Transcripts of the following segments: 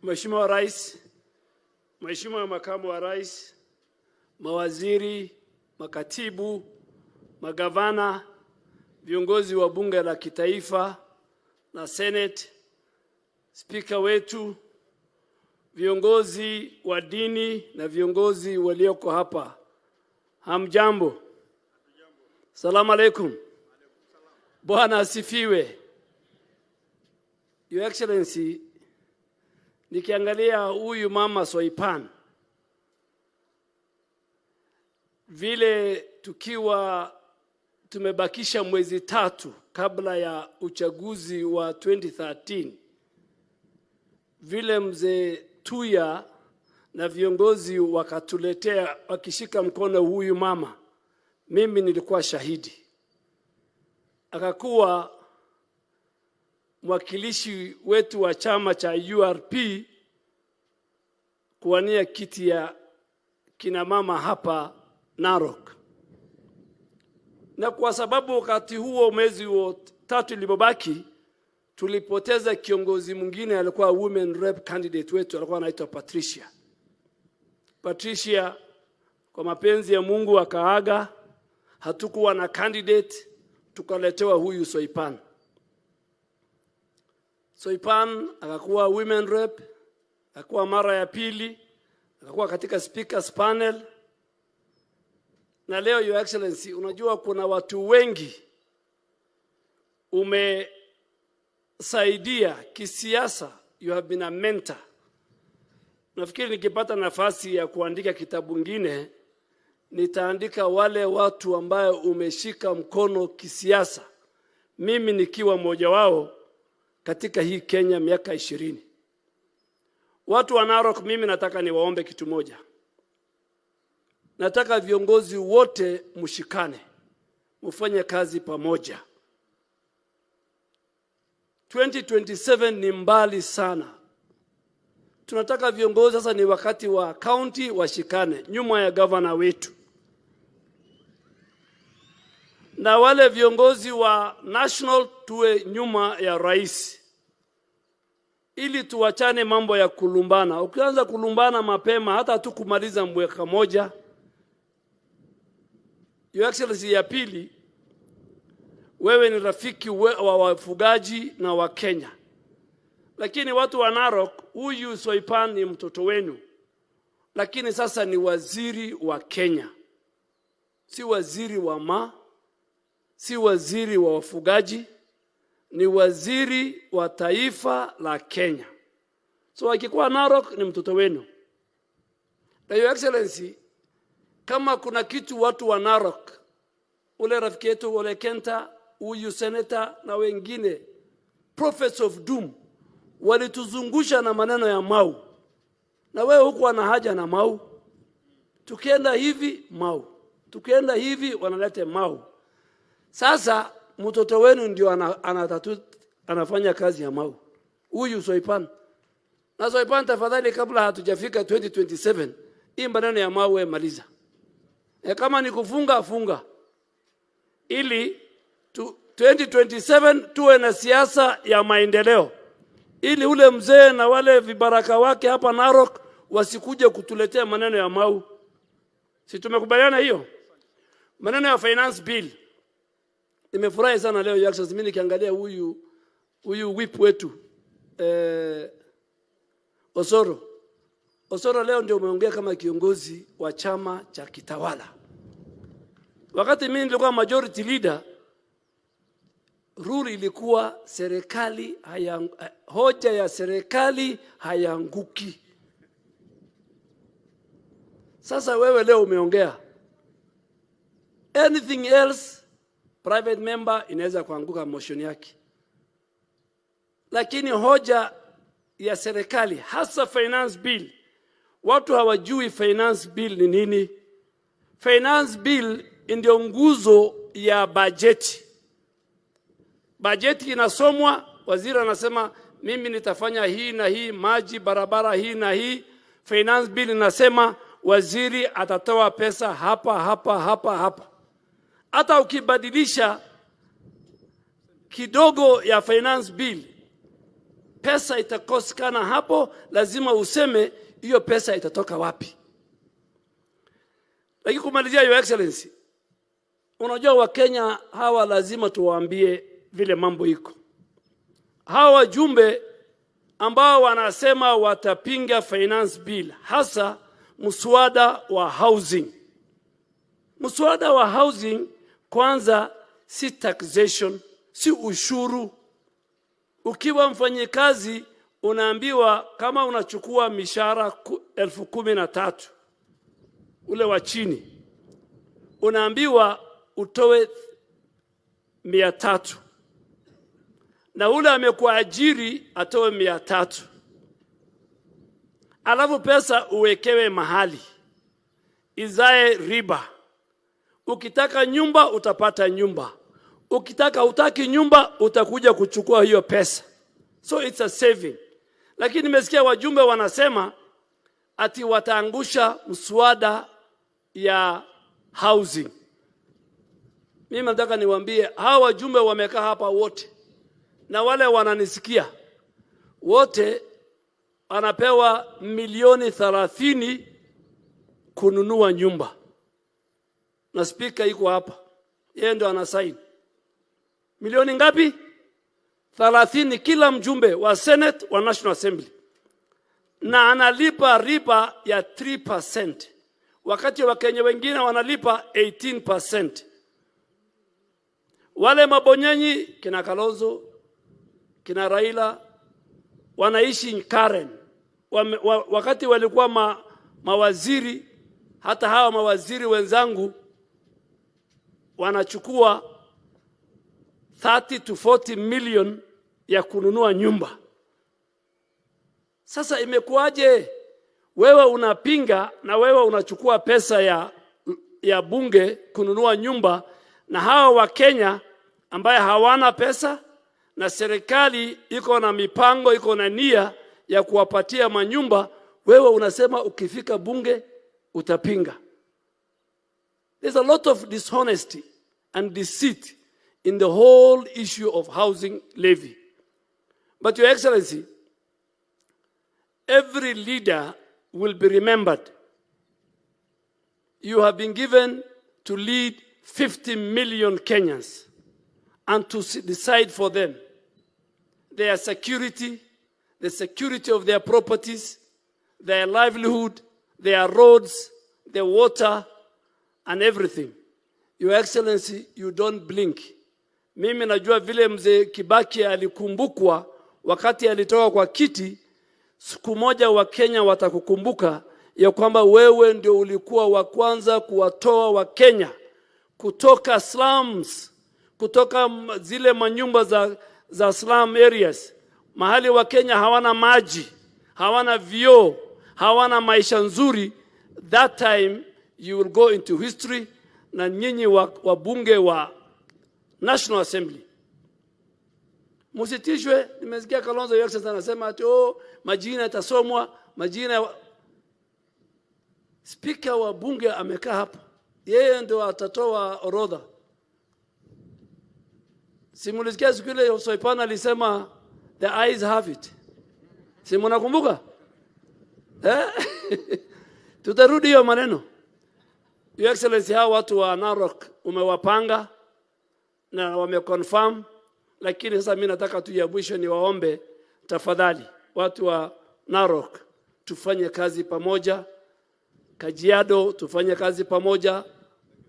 Mheshimiwa Rais, Mheshimiwa Makamu wa Rais, mawaziri, makatibu, magavana, viongozi wa bunge la kitaifa na Senate, spika wetu, viongozi wa dini na viongozi walioko hapa. Hamjambo. Salamu alaikum. Bwana asifiwe. Your Excellency, nikiangalia huyu mama Soipan, vile tukiwa tumebakisha mwezi 3 kabla ya uchaguzi wa 2013, vile mzee Tuya na viongozi wakatuletea wakishika mkono huyu mama, mimi nilikuwa shahidi. Akakuwa mwakilishi wetu wa chama cha URP kuwania kiti ya kina mama hapa Narok. Na kwa sababu wakati huo mwezi wa 3 ulipobaki, tulipoteza kiongozi mwingine, alikuwa women rep candidate wetu, alikuwa anaitwa Patricia. Patricia kwa mapenzi ya Mungu akaaga, hatukuwa na candidate, tukaletewa huyu Soipan. Soipan akakuwa women rep, akakuwa mara ya pili, akakuwa katika speakers panel. Na leo Your Excellency, unajua kuna watu wengi umesaidia kisiasa, you have been a mentor. Nafikiri nikipata nafasi ya kuandika kitabu kingine, nitaandika wale watu ambao umeshika mkono kisiasa, mimi nikiwa mmoja wao katika hii Kenya miaka 20. Watu wa Narok, mimi nataka niwaombe kitu moja. Nataka viongozi wote mshikane, mfanye kazi pamoja. 2027 ni mbali sana. Tunataka viongozi sasa, ni wakati wa county washikane nyuma ya governor wetu, na wale viongozi wa national tuwe nyuma ya rais, ili tuwachane mambo ya kulumbana. Ukianza kulumbana mapema, hata tu kumaliza mwaka moja. Your Excellency, ya pili, wewe ni rafiki wa wafugaji na wa Kenya. Lakini watu wa Narok, huyu Soipan ni mtoto wenu, lakini sasa ni waziri wa Kenya. Si waziri wa si waziri wa wafugaji, ni waziri wa taifa la Kenya. So akikuwa Narok ni mtoto wenu. Na Your Excellency, kama kuna kitu watu wa Narok, ule rafiki yetu Ole Kenta, huyu senator na wengine, prophets of doom, walituzungusha na maneno ya mau. Na wewe huko ana haja na mau. Tukienda hivi mau, tukienda hivi wanalete mau. Sasa mtoto wenu ndio anafanya kazi ya mau, huyu Soipan. Na Soipan, tafadhali, kabla hatujafika 2027, hii maneno ya mau wewe maliza. Kama ni kufunga, funga, ili 2027 tuwe na siasa ya maendeleo, ili ule mzee na wale vibaraka wake hapa Narok wasikuje kutuletea maneno ya mau. Si tumekubaliana hiyo? Maneno ya finance bill, nimefurahi sana leo Your Excellency, mimi nikiangalia huyu whip wetu Osoro leo ndio umeongea kama kiongozi wa chama cha kitawala. Wakati mimi nilikuwa majority leader, rule ilikuwa serikali hoja ya serikali hayanguki. Sasa wewe leo umeongea, anything else private member inaweza kuanguka motion yake, lakini hoja ya serikali, hasa finance bill, watu hawajui finance bill ni nini. Finance bill ndio nguzo ya bajeti. Bajeti inasomwa, waziri anasema mimi nitafanya hii na hii, maji, barabara, hii na hii. Finance bill inasema waziri atatoa pesa hapa hapa hapa hapa. Hata ukibadilisha kidogo ya finance bill, pesa itakosekana hapo, lazima useme hiyo pesa itatoka wapi. Lakini kumalizia, Your Excellency, unajua Wakenya hawa lazima tuwaambie vile mambo iko. Hawa wajumbe ambao wanasema watapinga finance bill, hasa mswada wa housing. Mswada wa housing kwanza si taxation, si ushuru. Ukiwa mfanyikazi unaambiwa kama unachukua mishahara 13,000 ule wa chini, unaambiwa utoe 300, na ule amekuajiri atoe 300. Alafu pesa uwekewe mahali izae riba. Ukitaka nyumba utapata nyumba, utaki nyumba utakuja kuchukua hiyo pesa. So it's a saving. Lakini nimesikia wajumbe wanasema ati wataangusha mswada ya housing. Mimi nataka niwaambie hawa wajumbe wamekaa hapa wote, na wale wananisikia wote, anapewa milioni 30 kununua nyumba. Na speaker iko hapa, yeye ndo anasign. Milioni ngapi? 30 kila mjumbe wa Senate, wa National Assembly. Na analipa riba ya 3%, wakati Wakenya wengine wanalipa 18%. Wale mabonyenyi kina Kalonzo, kina Raila wanaishi Karen. Wakati walikuwa mawaziri, hata hawa mawaziri wenzangu wanachukua 30 to 40 million ya kununua nyumba. Sasa imekuwaje wewe unapinga na wewe unachukua pesa ya bunge kununua nyumba, na hawa wa Kenya ambaye hawana pesa na serikali iko na mipango, iko na nia ya kuwapatia manyumba, wewe unasema ukifika bunge utapinga? There's a lot of dishonesty and deceit in the whole issue of housing levy. But Your Excellency, every leader will be remembered. You have been given to lead 50 million Kenyans and to decide for them their security, the security of their properties, their livelihood, their roads, their water, and everything. Your Excellency, you don't blink. Mimi najua vile mzee Kibaki alikumbukwa wakati alitoka kwa kiti. Siku moja wa Kenya watakukumbuka ya kwamba wewe ndio ulikuwa wa kwanza kuwatoa wa Kenya kutoka slums, kutoka zile manyumba za slum areas, mahali wa Kenya hawana maji, hawana vyoo, hawana maisha nzuri. That time you will go into history. Na nyinyi wabunge wa National Assembly, musitishwe. Nimesikia Kalonzo Jackson anasema ati majina yatasomwa, majina. Speaker wa bunge amekaa hapa, yeye ndio atatoa orodha. Simulisikia siku ile Soipana alisema the eyes have it. Si mnakumbuka? Tutarudi hiyo maneno. Your Excellency, hawa watu wa Narok umewapanga na wameconfirm, lakini sasa mimi nataka tu ya mwisho ni waombe tafadhali watu wa Narok tufanye kazi pamoja, Kajiado tufanye kazi pamoja,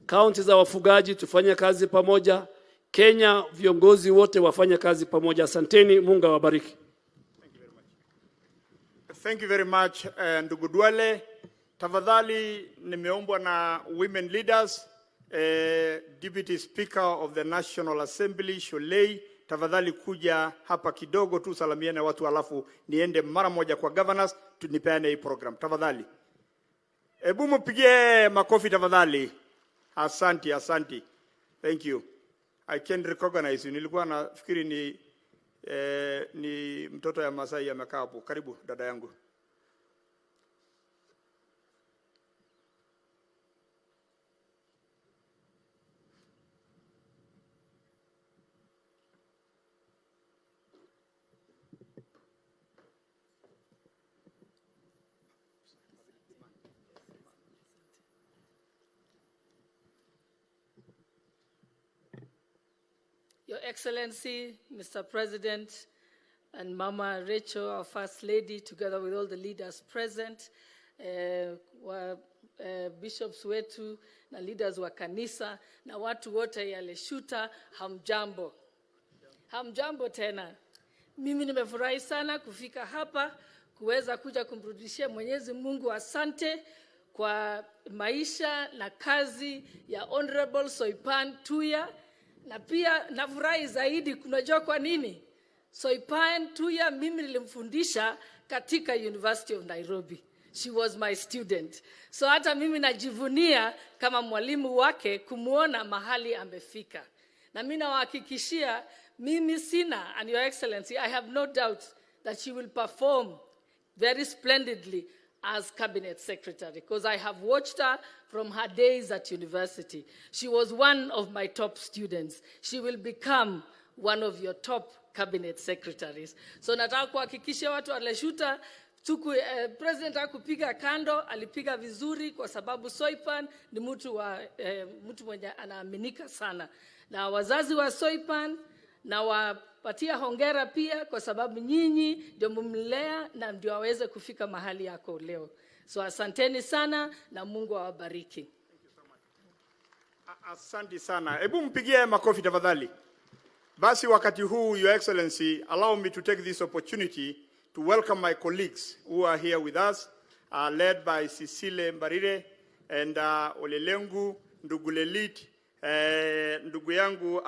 kaunti za wafugaji tufanye kazi pamoja, Kenya viongozi wote wafanye kazi pamoja. Asanteni, Mungu awabariki. Thank you very much, ndugu Duale. Tafadhali nimeombwa na women leaders, Deputy Speaker of the National Assembly Sholei, tafadhali kuja hapa kidogo tu salamiane watu, alafu niende mara moja kwa governors tunipeane hii program. Tafadhali. Hebu mpigie makofi tafadhali. Asante, asante. Thank you. I can recognize you. Nilikuwa nafikiri ni mtoto ya Masai amekaa hapo. Karibu dada yangu. Your Excellency, Mr. President, and Mama Rachel, our First Lady, together with all the leaders present, bishops wetu na leaders wa kanisa na watu wote ya Leshuta, hamjambo. Hamjambo tena. Mimi nimefurahi sana kufika hapa kuweza kuja kumrudishia Mwenyezi Mungu asante kwa maisha na kazi ya Honorable Soipan Tuya, na pia nafurahi zaidi kunajua kwa nini. Soipan Tuya mimi nilimfundisha katika University of Nairobi. She was my student. So hata mimi najivunia kama mwalimu wake kumuona mahali amefika. Na mimi nawahakikishia mimi sina, and Your Excellency, I have no doubt that she will perform very splendidly as Cabinet Secretary, because I have watched her from her days at university. She was one of my top students. She will become one of your top Cabinet Secretaries. So nataka kuhakikishia watu wa Leshuta, President hakupiga kando, alipiga vizuri kwa sababu Soipan ni mtu mwenye anaaminika sana. Na wazazi wa Soipan na wapatia hongera pia kwa sababu nyinyi ndio mumlea na ndio aweze kufika mahali yako leo. So asanteni sana na Mungu awabariki. Asante sana. Hebu mpigie makofi tafadhali. Basi wakati huu, Your Excellency, allow me to take this opportunity to welcome my colleagues who are here with us, led by Cecile Mbarire and Olelengu, ndugu Lelit, ndugu yangu